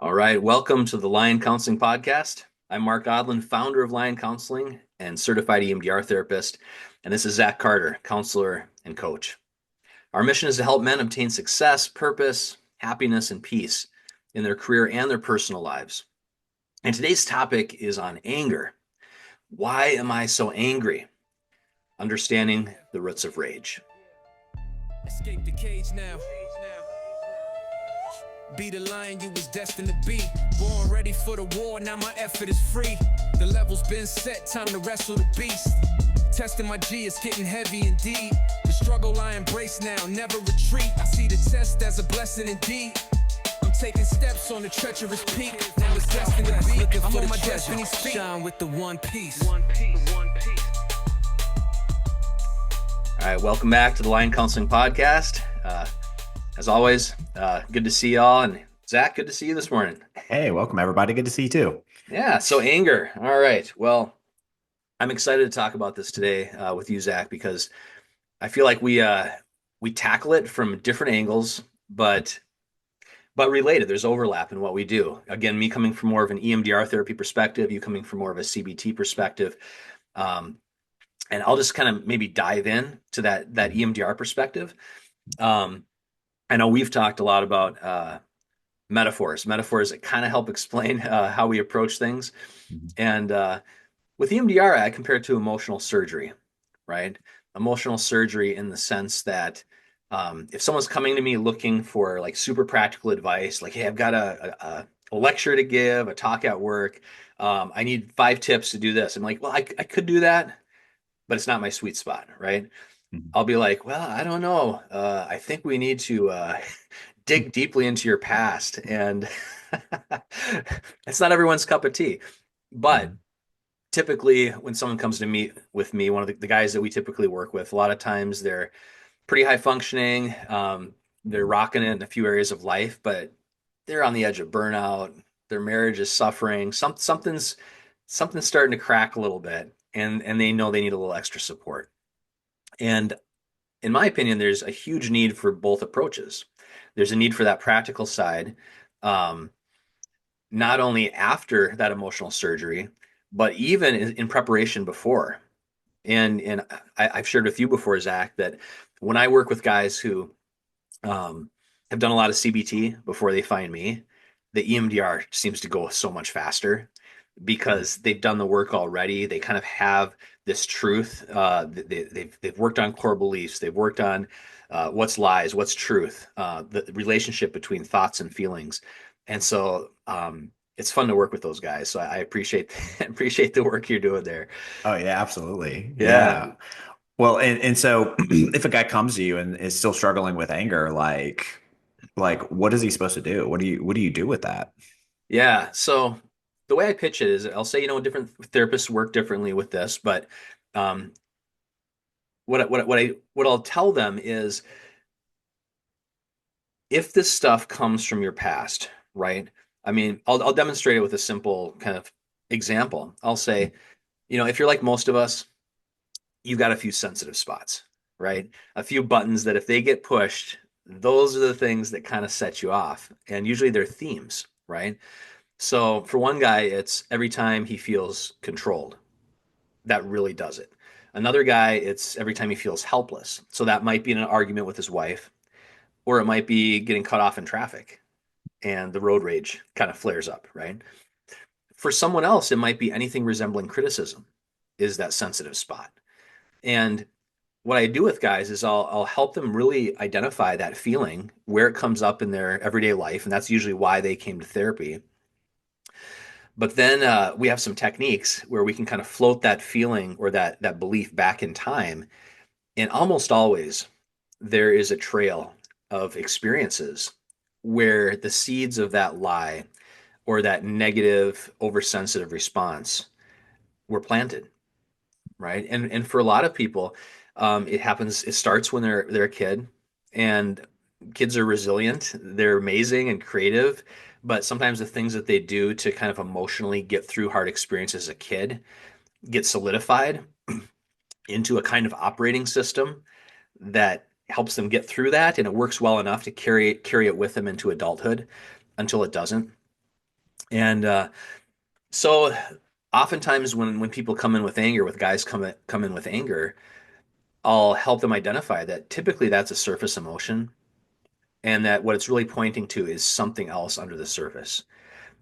All right, welcome to the Lion Counseling Podcast. I'm Mark Odland, founder of Lion Counseling and certified EMDR therapist. And this is Zack Carter, counselor and coach. Our mission is to help men obtain success, purpose, happiness, and peace in their career and their personal lives. And today's topic is on anger. Why am I so angry? Understanding the roots of rage. Escape the cage now. Be the lion you was destined to be. Born ready for the war, now my effort is free. The level's been set, time to wrestle the beast. Testing my G, it's getting heavy indeed. The struggle I embrace now, never retreat. I see the test as a blessing indeed. I'm taking steps on the treacherous peak. Now it's destined to be. I'm on my destiny's feet. Shine with the one piece. All right, welcome back to the Lion Counseling Podcast. As always, good to see y'all. And Zach, good to see you this morning. Hey, welcome everybody. Good to see you too. Yeah, so anger. All right. Well, I'm excited to talk about this today with you, Zach, because I feel like we tackle it from different angles, but related. There's overlap in what we do. Again, me coming from more of an EMDR therapy perspective, you coming from more of a CBT perspective. And I'll just kind of maybe dive in to that EMDR perspective. I know we've talked a lot about metaphors that kind of help explain how we approach things. And with EMDR, I compare it to emotional surgery, right? Emotional surgery in the sense that if someone's coming to me looking for like super practical advice, like, hey, I've got a lecture to give, a talk at work, I need 5 tips to do this. I'm like, well, I could do that, but it's not my sweet spot, right? I'll be like, well, I don't know. I think we need to dig deeply into your past. And it's not everyone's cup of tea. But typically, when someone comes to meet with me, one of the guys that we typically work with, a lot of times they're pretty high functioning. They're rocking it in a few areas of life, but they're on the edge of burnout. Their marriage is suffering. Something's starting to crack a little bit, and they know they need a little extra support. And in my opinion, there's a huge need for both approaches. There's a need for that practical side, um, not only after that emotional surgery, but even in preparation before. And I've shared with you before, Zach, that when I work with guys who have done a lot of CBT before they find me, the EMDR seems to go so much faster because they've done the work already. They kind of have this truth. They've worked on core beliefs. They've worked on what's lies, what's truth, the relationship between thoughts and feelings. And so it's fun to work with those guys. So I appreciate appreciate the work you're doing there. Oh yeah, absolutely. Yeah. Yeah. Well, and so if a guy comes to you and is still struggling with anger, like what is he supposed to do? What do you do with that? Yeah. So the way I pitch it is I'll say, different therapists work differently with this, but um, what I'll tell them is if this stuff comes from your past, right? I mean, I'll demonstrate it with a simple kind of example. I'll say, if you're like most of us, you've got a few sensitive spots, right? A few buttons that if they get pushed, those are the things that kind of set you off. And usually they're themes, right? So for one guy, it's every time he feels controlled. That really does it. Another guy, it's every time he feels helpless. So that might be in an argument with his wife, or it might be getting cut off in traffic and the road rage kind of flares up, right? For someone else, it might be anything resembling criticism is that sensitive spot. And what I do with guys is I'll help them really identify that feeling, where it comes up in their everyday life, and that's usually why they came to therapy. But then we have some techniques where we can kind of float that feeling or that belief back in time. And almost always there is a trail of experiences where the seeds of that lie or that negative, oversensitive response were planted, right? And for a lot of people, it starts when they're a kid, and kids are resilient, they're amazing and creative, but sometimes the things that they do to kind of emotionally get through hard experiences as a kid get solidified into a kind of operating system that helps them get through that, and it works well enough to carry it with them into adulthood until it doesn't. And so oftentimes when people come in with anger, with guys come in with anger, I'll help them identify that typically that's a surface emotion, and that what it's really pointing to is something else under the surface.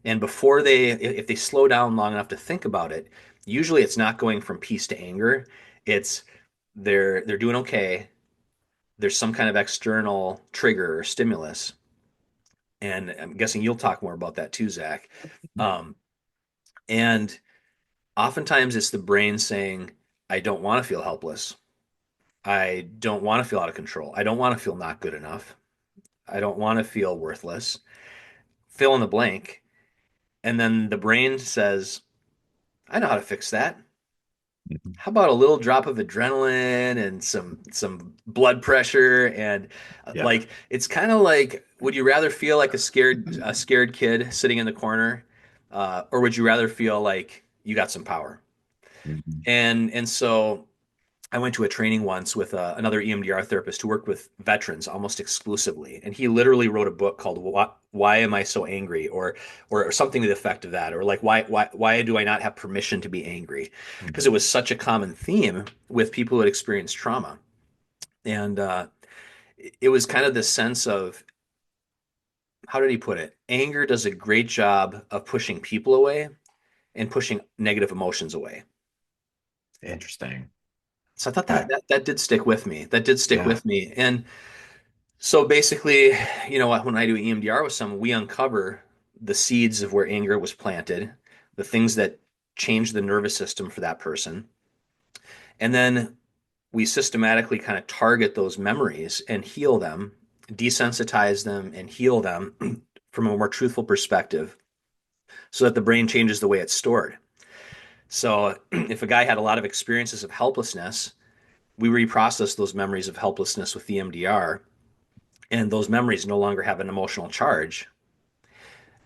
And before if they slow down long enough to think about it, usually it's not going from peace to anger. It's they're doing okay. There's some kind of external trigger or stimulus, and I'm guessing you'll talk more about that too, Zach. Um, and oftentimes it's the brain saying, "I don't want to feel helpless. I don't want to feel out of control. I don't want to feel not good enough. I don't want to feel worthless." Fill in the blank. And then the brain says, "I know how to fix that. Mhm. How about a little drop of adrenaline and some blood pressure?" And Yep. like it's kind of like, would you rather feel like a scared kid sitting in the corner, or would you rather feel like you got some power? Mhm. And so I went to a training once with another EMDR therapist who worked with veterans almost exclusively, and he literally wrote a book called "Why Am I So Angry?" or something to the effect of that, or like why do I not have permission to be angry? Because Mhm. it was such a common theme with people who had experienced trauma, and it was kind of this sense of, how did he put it? Anger does a great job of pushing people away and pushing negative emotions away. Interesting. So I thought that I, that did stick with me. That did stick yeah. with me, and so basically, when I do EMDR with someone, we uncover the seeds of where anger was planted, the things that change the nervous system for that person. And then we systematically kind of target those memories and heal them, desensitize them, and heal them from a more truthful perspective so that the brain changes the way it's stored. So if a guy had a lot of experiences of helplessness, we reprocess those memories of helplessness with EMDR, and those memories no longer have an emotional charge.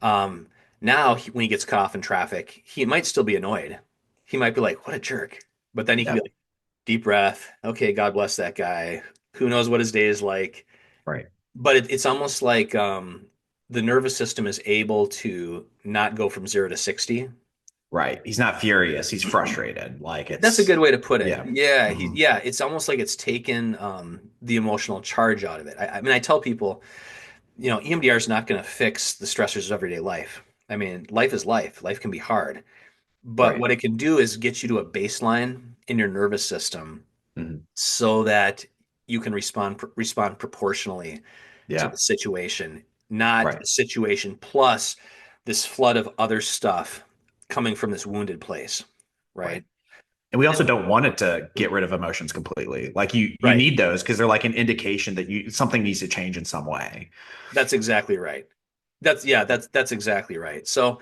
Um, Now, when he gets cut off in traffic, he might still be annoyed. He might be like, "What a jerk," but then he can be Yep. like, "Deep breath. Okay, God bless that guy. Who knows what his day is like?" Right. But it's almost like the nervous system is able to not go from 0 to 60. Right. He's not furious. He's frustrated. Like That's a it's, good way to put it. yeah. Yeah, Hmm. yeah. It's almost like it's taken the emotional charge out of it. I mean, I tell people, EMDR is not going to fix the stressors of everyday life. I mean, life is life. Life can be hard. But Right. what it can do is get you to a baseline in your nervous system Hmm. so that you can respond proportionally to Yeah. the situation, not Right. the situation plus this flood of other stuff coming from this wounded place, Right. right? And we also And don't want it to get rid of emotions completely. Like you right, need those because they're like an indication that you something needs to change in some way. that's exactly right. That's exactly right. So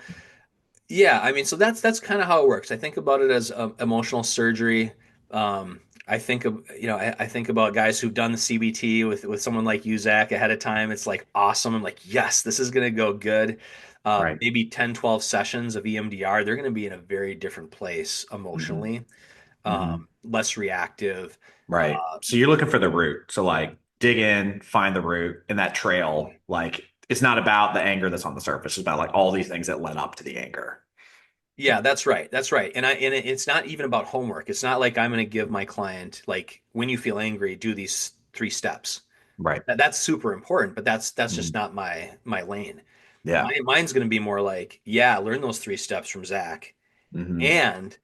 yeah, I mean, so that's kind of how it works. I think about it as emotional surgery. I think of, I think about guys who've done the CBT with someone like you, Zach, ahead of time. It's like awesome. I'm like, yes, this is going to go good. Right. Maybe 10, 12 sessions of EMDR, they're going to be in a very different place Hmm. emotionally, Hmm. less reactive. Right. So you're looking for the root. So like dig in, find the root, and that trail, like it's not about the anger that's on the surface. It's about like all these things that led up to the anger. Yeah, that's right. That's right. And it's not even about homework. It's not like I'm going to give my client, like, when you feel angry, do these 3 steps. Right. That's super important, but that's just Mhm. not my lane. Yeah. Mine's going to be more like, yeah, learn those 3 steps from Zach, Hmm. and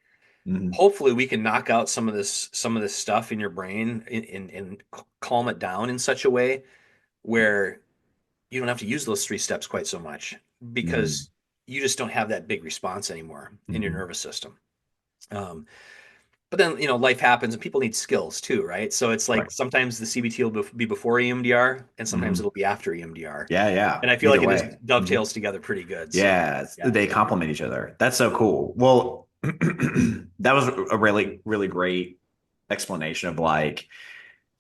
Hmm. hopefully we can knock out some of this stuff in your brain and calm it down in such a way where you don't have to use those 3 steps quite so much, Hmm. because you just don't have that big response anymore in your Hmm. nervous system. Um, but then, life happens and people need skills too, right? So it's like Right. sometimes the CBT will be before EMDR and sometimes Hmm. it'll be after EMDR. Yeah. Yeah. And I feel Either like it way. just Hmm. dovetails together pretty good. So Yeah. yeah. They complement each other. That's so cool. Well, that was a really, really great explanation of like,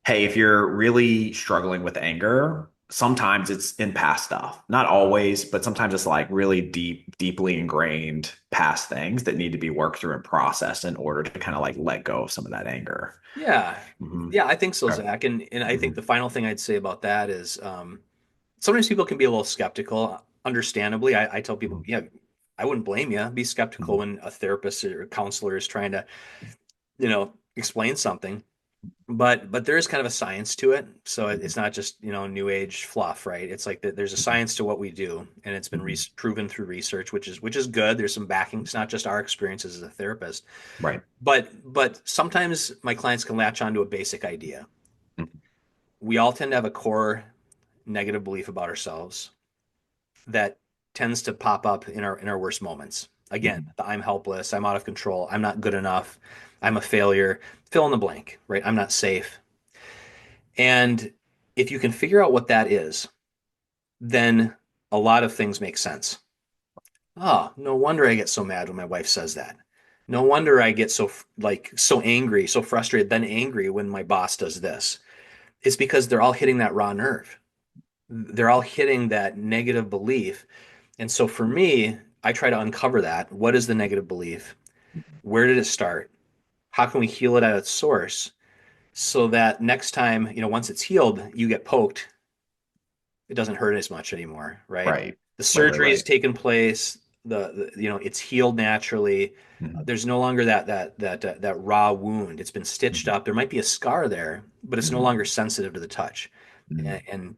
hey, if you're really struggling with anger, sometimes it's in past stuff. Not always, but sometimes it's like really deeply ingrained past things that need to be worked through and processed in order to kind of like let go of some of that anger. Yeah. Hmm. Yeah, I think so, Okay. Zach. And I Hmm. think the final thing I'd say about that is sometimes people can be a little skeptical. Understandably, I tell people, yeah, I wouldn't blame you. Be skeptical Mhm. when a therapist or a counselor is trying to, explain something. But there is kind of a science to it. So it's not just, new age fluff, right? It's like there's a science to what we do, and it's been Mhm. proven through research, which is good. There's some backing. It's not just our experiences as a therapist. Right. But sometimes my clients can latch onto a basic idea. Mhm. We all tend to have a core negative belief about ourselves that tends to pop up in our worst moments. Again, Mhm. the I'm helpless, I'm out of control, I'm not good enough, I'm a failure, fill in the blank, right? I'm not safe. And if you can figure out what that is, then a lot of things make sense. Oh, no wonder I get so mad when my wife says that. No wonder I get so angry, so frustrated, then angry when my boss does this. It's because they're all hitting that raw nerve. They're all hitting that negative belief. And so for me, I try to uncover that. What is the negative belief? Where did it start? How can we heal it at its source so that next time, once it's healed, you get poked, it doesn't hurt as much anymore, right? Right. The Right. Right. surgery has Right. taken place. It's healed naturally. Mhm. There's no longer that raw wound. It's been stitched Mhm. up. There might be a scar there, but it's no Mhm. longer sensitive to the touch. Mhm. And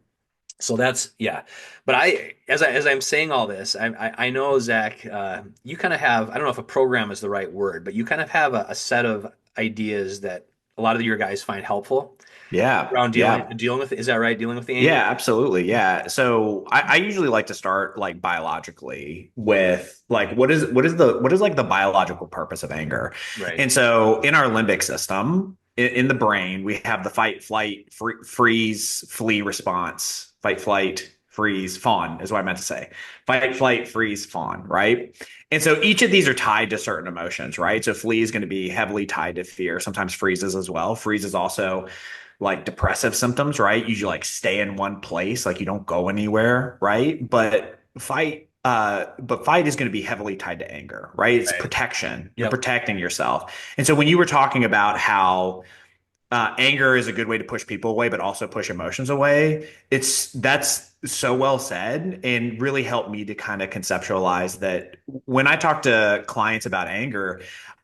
so that's yeah. But as I'm saying all this, I know, Zach, you kind of have, I don't know if a program is the right word, but you kind of have a set of ideas that a lot of your guys find helpful Yeah. around dealing Yeah. dealing with, is that right? Dealing with the anger? Yeah, absolutely. Yeah. So I usually like to start like biologically with like what is like the biological purpose of anger. Right. And so in our limbic system, in the brain, we have the fight, flight, freeze, flee response. Fight, flight, freeze, fawn is what I meant to say. Fight, flight, freeze, fawn, right? And so each of these are tied to certain emotions, right? So flee is going to be heavily tied to fear, sometimes freezes as well. Freeze is also like depressive symptoms, right? You like stay in one place, like you don't go anywhere, right? But fight is going to be heavily tied to anger, right? It's Right. protection. You're Yep. protecting yourself. And so when you were talking about how anger is a good way to push people away, but also push emotions away. That's so well said and really helped me to kind of conceptualize that when I talk to clients about anger,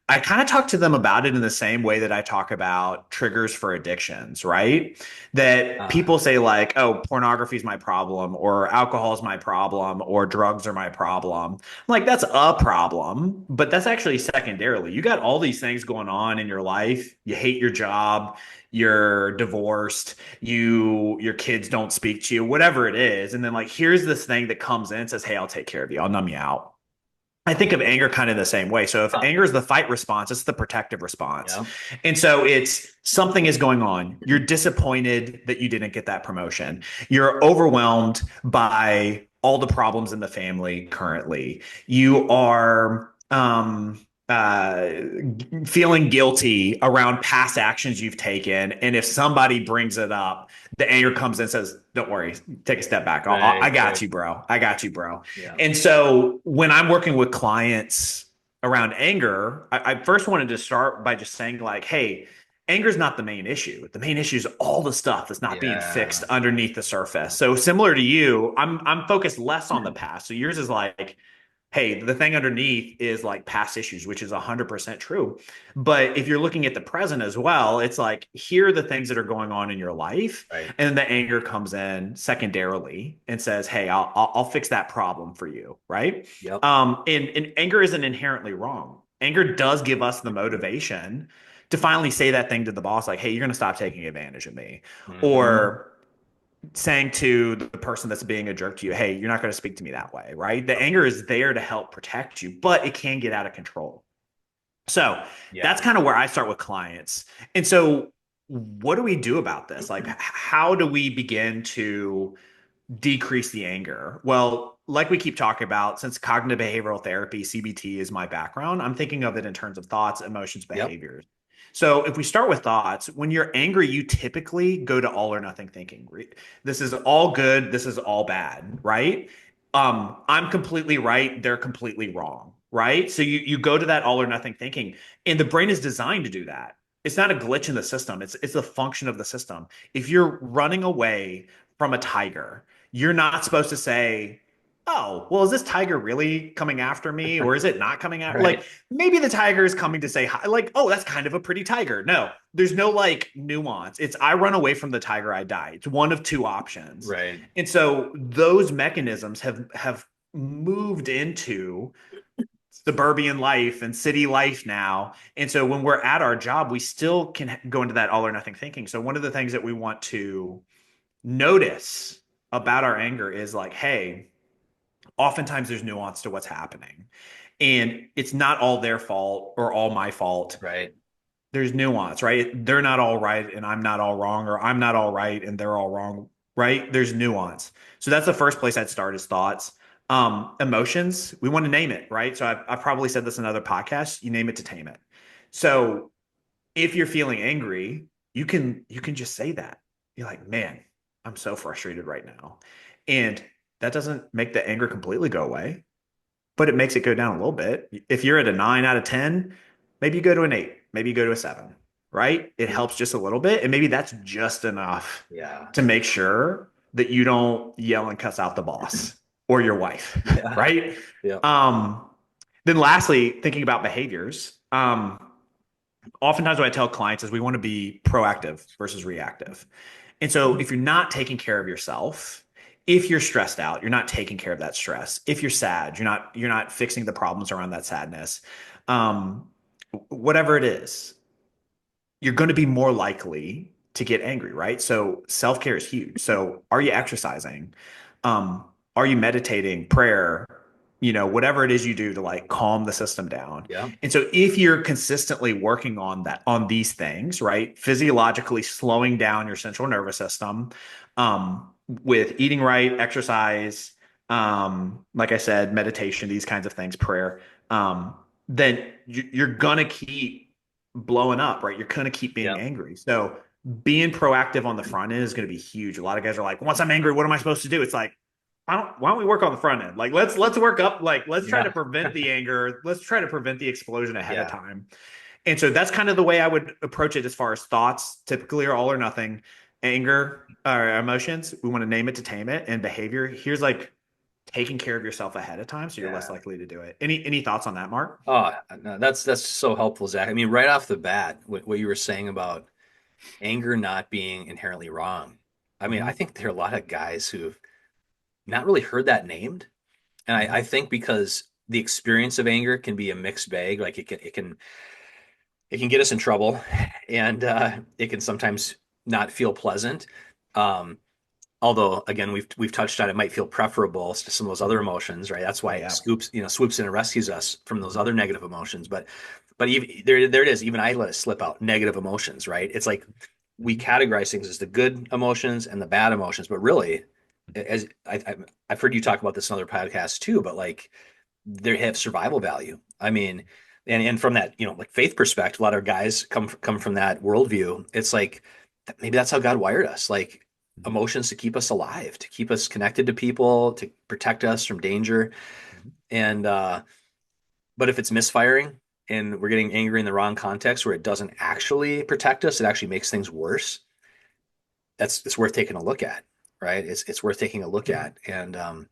I kind of talk to them about it in the same way that I talk about triggers for addictions, right? That Ah, people say, like, oh, pornography is my problem, or alcohol is my problem, or drugs are my problem. I'm like, that's a problem, but that's actually secondarily. You got all these things going on in your life. You hate your job, you're divorced, your kids don't speak to you, whatever it is. And then, like, here's this thing that comes in and says, hey, I'll take care of you, I'll numb you out. I think of anger kind of the same way. So if huh. anger is the fight response, it's the protective response. Yeah. And so it's something is going on. You're disappointed that you didn't get that promotion. You're overwhelmed by all the problems in the family currently. You are feeling guilty around past actions you've taken. And if somebody brings it up, the anger comes in and says, don't worry, take a step back. I Right. got Right. you, bro. I got you, bro. Yeah. And so when I'm working with clients around anger, I first wanted to start by just saying, like, hey, anger is not the main issue. The main issue is all the stuff that's not being fixed Yeah. underneath the surface. So similar to you, I'm focused less on the past. So yours is like, hey, the thing underneath is like past issues, which is 100% true. But if you're looking at the present as well, it's like, here are the things that are going on in your life. Right. And then the anger comes in secondarily and says, hey, I'll fix that problem for you. Right. Yep. And anger isn't inherently wrong. Anger does give us the motivation to finally say that thing to the boss, like, hey, you're going to stop taking advantage of me. Hmm. Or saying to the person that's being a jerk to you, hey, you're not going to speak to me that way, right? The Yep. anger is there to help protect you, but it can get out of control. So Yeah. that's kind of where I start with clients. And so, what do we do about this? Like, how do we begin to decrease the anger? Well, like we keep talking about, since cognitive behavioral therapy, CBT is my background, I'm thinking of it in terms of thoughts, emotions, Yep. behaviors. So if we start with thoughts, when you're angry, you typically go to all or nothing thinking. This is all good, this is all bad, right? I'm completely right, they're completely wrong, right? So you go to that all or nothing thinking, and the brain is designed to do that. It's not a glitch in the system. It's a function of the system. If you're running away from a tiger, you're not supposed to say, oh, well, is this tiger really coming after me or is it not coming out? Like Right. maybe the tiger is coming to say hi. Like, oh, that's kind of a pretty tiger. No, there's no like nuance. It's I run away from the tiger, I die. It's one of two options. Right. And so those mechanisms have moved into suburban life and city life now. And so when we're at our job, we still can go into that all or nothing thinking. So one of the things that we want to notice about our anger is like, hey, oftentimes there's nuance to what's happening. And it's not all their fault or all my fault. Right. There's nuance, right? They're not all right and I'm not all wrong, or I'm not all right and they're all wrong, right? There's nuance. So that's the first place I'd start is thoughts. Emotions, we want to name it, right? So I've probably said this in other podcasts. You name it to tame it. So if you're feeling angry, you can just say that. You're like, man, I'm so frustrated right now. And that doesn't make the anger completely go away, but it makes it go down a little bit. If you're at a 9 out of 10, maybe you go to an 8, maybe you go to a 7, right? It Yeah. helps just a little bit. And maybe that's just enough Yeah. to make sure that you don't yell and cuss out the boss or your wife, Yeah. right? Yeah. Um, then lastly, thinking about behaviors, oftentimes what I tell clients is we want to be proactive versus reactive. And so if you're not taking care of yourself, if you're stressed out, you're not taking care of that stress. If you're sad, you're not fixing the problems around that sadness. Um, whatever it is, you're going to be more likely to get angry, right? So self-care is huge. So are you exercising? Um, are you meditating, prayer, whatever it is you do to like calm the system down. Yeah. And so if you're consistently working on these things, right? Physiologically slowing down your central nervous system, with eating right, exercise, like I said, meditation, these kinds of things, prayer, then you're gonna keep blowing up, right? You're gonna keep being Yeah. angry. So being proactive on the front end is going to be huge. A lot of guys are like, once I'm angry, what am I supposed to do? It's like, why don't we work on the front end? Like let's work up, like let's try to Yeah. prevent the anger. Let's try to prevent the explosion ahead of Yeah. time. And so that's kind of the way I would approach it as far as thoughts typically are all or nothing. Anger or emotions, we want to name it to tame it. And behavior, here's like taking care of yourself ahead of time so you're less Yeah. likely to do it. Any thoughts on that, Mark? Oh, no, that's so helpful, Zach. I mean, right off the bat, what you were saying about anger not being inherently wrong. I mean, I Mhm. think there are a lot of guys who've not really heard that named. And I Mhm. think because the experience of anger can be a mixed bag, like it can get us in trouble and it can sometimes not feel pleasant. Um, although again, we've touched on it might feel preferable to some of those other Mhm. emotions, right? That's Oh why it yeah. swoops in and rescues us from those Mhm. other negative emotions. But even there it is. Even I let it slip out. Negative emotions, right? It's like we Mhm. categorize things as the good emotions and the bad emotions, but really, as I've heard you talk about this in other podcasts too, but like they have survival value. I mean, and from that, like faith perspective, a lot of guys come from that worldview. It's like maybe that's how God wired us, like Mhm. emotions to keep us alive, to keep us connected to people, to protect us from danger. Mhm. And but if it's misfiring and we're getting angry in the wrong context where it doesn't actually protect us, it actually makes things worse. It's worth taking a look at, right? It's worth taking a look at. And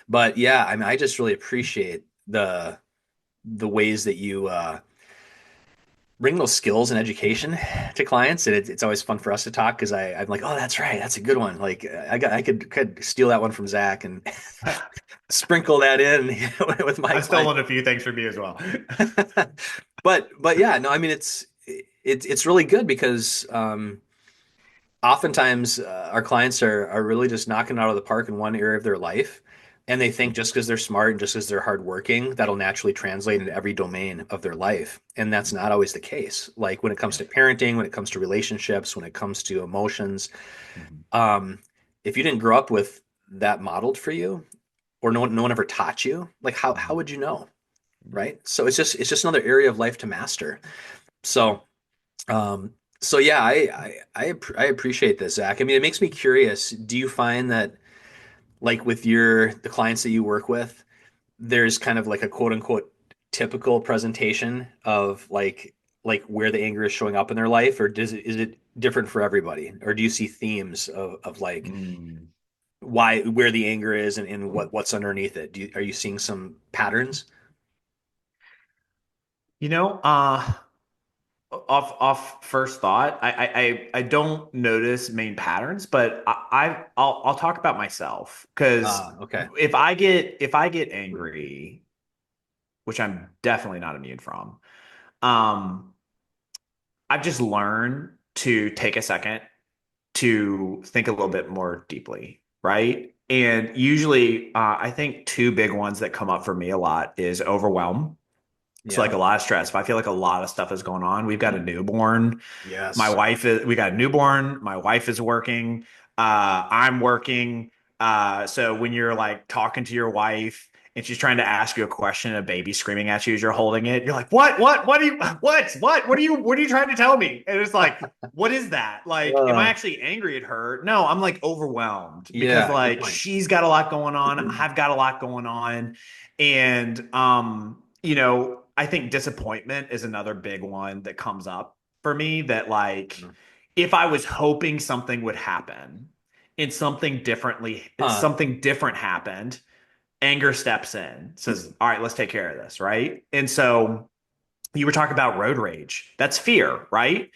but yeah, I mean, I just really appreciate the ways that you bring those skills and education to clients, and it's always fun for us to talk because I'm like, oh, that's right, that's a good one. Like I could steal that one from Zach and sprinkle that in with my I've client. stolen a few things from you as well. But yeah, no, I mean it's really good because oftentimes our clients are really just knocking it out of the park in one area of their life. And they think just because they're smart and just because they're hardworking, that'll naturally translate into every domain of their life. And that's not always the case. Like when it comes Yeah. to parenting, when it comes to relationships, when it comes to emotions, Mhm. um, if you didn't grow up with that modeled for you, or no one ever taught you, like how Mhm. would you know? Mhm. Right. So it's just another area of life to master. So um, so yeah, I appreciate this, Zach. I mean, it makes me curious. Do you find that like with the clients that you work with, there's kind of like a quote unquote typical presentation of like where the anger is showing up in their life, or is it different for everybody? Or do you see themes of like Mm. where the anger is and what's underneath it. Are you seeing some patterns? You know, off first thought, I don't notice main patterns, but I'll talk about myself because Okay. if I get angry, which I'm definitely not immune from, um, I've just learned to take a second to think a little bit more deeply, right? And usually, I think two big ones that come up for me a lot is overwhelm. So like Yeah. a lot of stress. If I feel like a lot of stuff is going on, we've got a newborn. Yes. We got a newborn. My wife is working. I'm working. So when you're like talking to your wife and she's trying to ask you a question, a baby screaming at you as you're holding it, you're like, what are you trying to tell me? And it's like, what is that? Like, am I Uh, actually angry at her? No, I'm like overwhelmed because yeah, good like point. she's got a lot going on. I've got a lot going on. And, I think disappointment is another big one that comes up for me that like if I was hoping something would happen and Huh. something different happened, anger steps in, says, "All right, let's take care of this," right? And so you were talking about road rage. That's fear, right?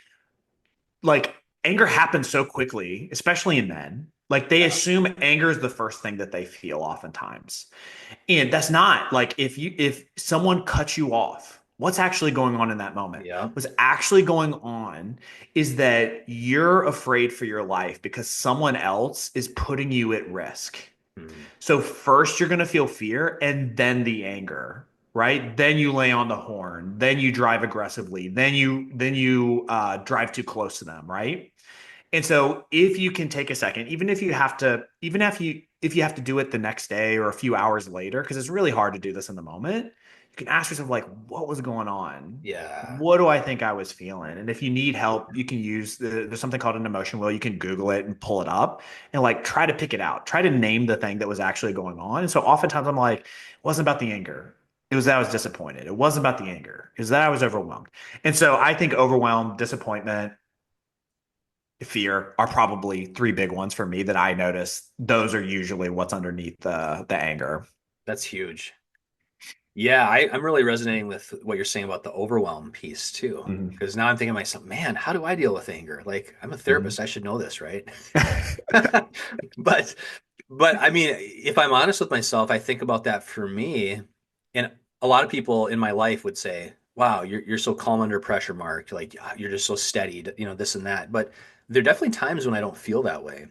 Like anger happens so quickly, especially in men. Like they Yeah. assume anger is the first thing that they feel oftentimes. And that's not like if someone cuts you off, what's actually going on in that moment? Yeah. What's actually going on is that you're afraid for your life because someone else is putting you at risk. Hmm. So first you're going to feel fear and then the anger, right? Then you lay on the horn, then you drive aggressively, then you drive too close to them, right? And so if you can take a second, even if you have to do it the next day or a few hours later, because it's really hard to do this in the moment, you can ask yourself, like, what was going on? Yeah. What do I think I was feeling? And if you need help, you can there's something called an emotion wheel. You can Google it and pull it up and like try to pick it out. Try to name the thing that was actually going on. And so oftentimes I'm like, it wasn't about the anger. It was that I was disappointed. It wasn't about the anger. It was that I was overwhelmed. And so I think overwhelmed, disappointment, fear are probably three big ones for me that I notice. Those are usually what's underneath the anger. That's huge. Yeah, I'm really resonating with what you're saying about the overwhelm piece too. Mhm. Because now I'm thinking to myself, man, how do I deal with anger? Like, I'm a Mhm. therapist, I should know this, right? But I mean, if I'm honest with myself, I think about that for me, and a lot of people in my life would say, "Wow, you're so calm under pressure, Mark. Like you're just so steady, this and that." But there are definitely times when I don't feel that way.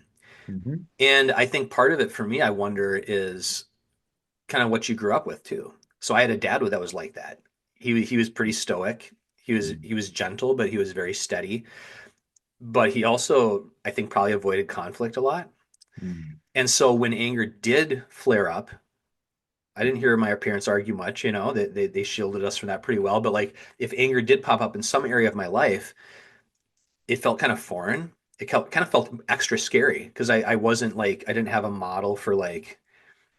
Mhm. And I think part of it for me, I wonder, is kind of what you grew up with too. So I had a dad that was like that. He was pretty stoic. Mhm. He was gentle, but he was very steady. But he also, I think, probably avoided conflict a lot. Mhm. And so when anger did flare up, I didn't hear my parents argue much, they shielded us from that pretty well. But like if anger did pop up in some area of my life, it felt kind of foreign. Kind of felt extra scary because I wasn't like, I didn't have a model for like,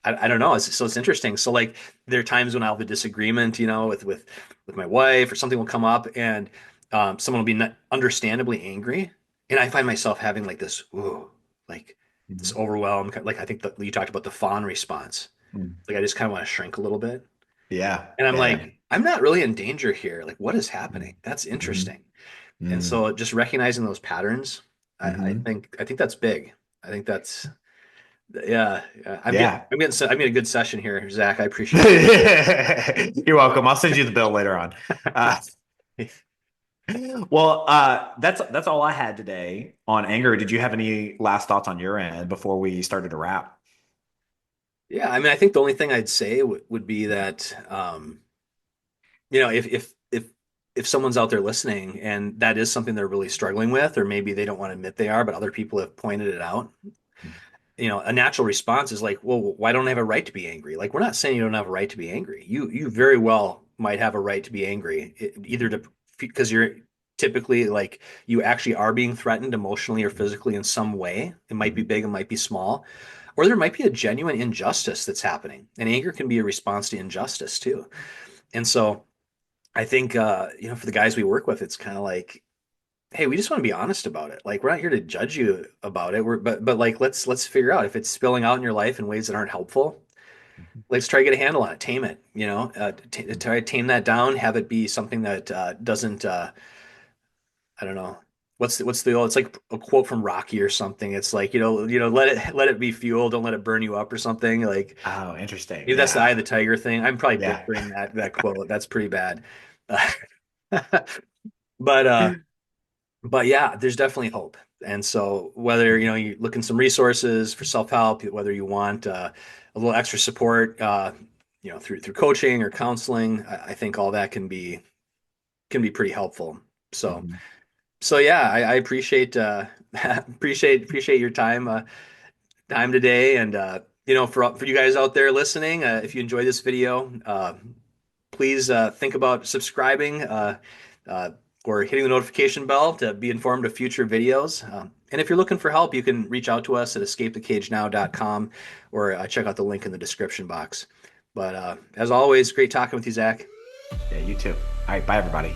I don't know. So it's interesting. So like there are times when I'll have a disagreement, with my wife or something will come up and someone will be understandably angry. And I find myself having like this, ooh, like this Mhm. overwhelm. Like I think that you talked about the fawn response. Mhm. Like I just kind of want to shrink a little bit. Yeah. And I'm Yeah. like, I'm not really in danger here. Like, what is happening? Mhm. That's Mhm. interesting. And Mhm. so just recognizing those patterns, Mhm. I think that's big. I think that's yeah. Yeah. I'm getting a good session here, Zach. I appreciate You're welcome. I'll send you the bill later on. Uh, it. well, that's all I had today on anger. Did you have any last thoughts on your end before we started to wrap? Yeah, I mean, I think the only thing I'd say would be that if someone's out there listening and that is something they're really struggling with, or maybe they don't want to admit they are, but other people have pointed it out, a natural response is like, well, why don't I have a right to be angry? Like, we're not saying you don't have a right to be angry. You very well might have a right to be angry, either to because you're typically like you actually are being threatened emotionally or physically in some way. It might be big, it might be small, or there might be a genuine injustice that's happening. And anger can be a response to injustice too. And so I think for the guys we work with, it's kind of like hey, we just want to be honest about it. Like we're not here to judge you about it. But like let's figure out if it's spilling out in your life in ways that aren't helpful. Mhm. Let's try to get a handle on it, tame it, try to tame that down, have it be something that doesn't I don't know. It's like a quote from Rocky or something. It's like, let it be fuel, don't let it burn you up or something. Like Oh, interesting. maybe that's the Yeah. eye of the tiger thing. I'm probably Yeah. butchering that quote. That's pretty bad. But but yeah, there's definitely hope. And so whether you look in some resources for self-help, whether you want a little extra support, through coaching or counseling, I think all that can be pretty helpful. So Mhm. so yeah, I appreciate appreciate your time today, and for you guys out there listening, if you enjoyed this video, please think about subscribing uh, or hitting the notification bell to be informed of future videos. And if you're looking for help, you can reach out to us at escapethecagenow.com or check out the link in the description box. But as always, great talking with you, Zach. Yeah, you too. All right. Bye, everybody.